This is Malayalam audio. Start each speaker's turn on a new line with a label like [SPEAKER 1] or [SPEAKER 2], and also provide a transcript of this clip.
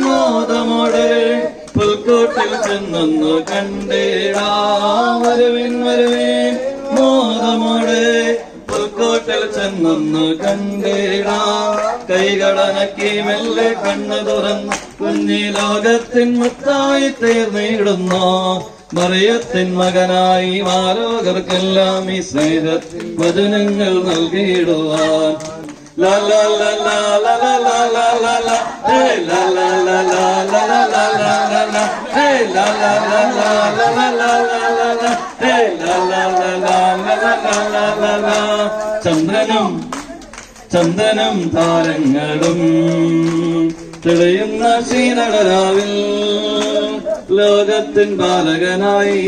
[SPEAKER 1] മോദമോടെ പുൽക്കൂട്ടിൽ ചെന്നൊന്നു കണ്ടേടാ. വരുവിൻ വരുവിൻ മോദമോടെ പുൽക്കൂട്ടിൽ ചെന്നൊന്നു കണ്ടേടാ. കൈകളനക്കി മെല്ലെ കണ്ണു തുറന്നു കുഞ്ഞി ലോകത്തിൻ മുത്തായി തീർന്നിടുന്നു. മറിയത്തിൻ മകനായി മാലോകർക്കെല്ലാം ഈ സ്നേഹത്തിൻ വചനങ്ങൾ നൽകിയിടുവാൻ. La la la la la la la la la la, hey la la la la la la la la la la, hey la la la la la la la la la la, hey la la la la la la la la la. ചന്ദനം താരങ്ങളും തെളിയുന്ന ശീനടരാവിൽ ലോകത്തിൻ ബാലകനായി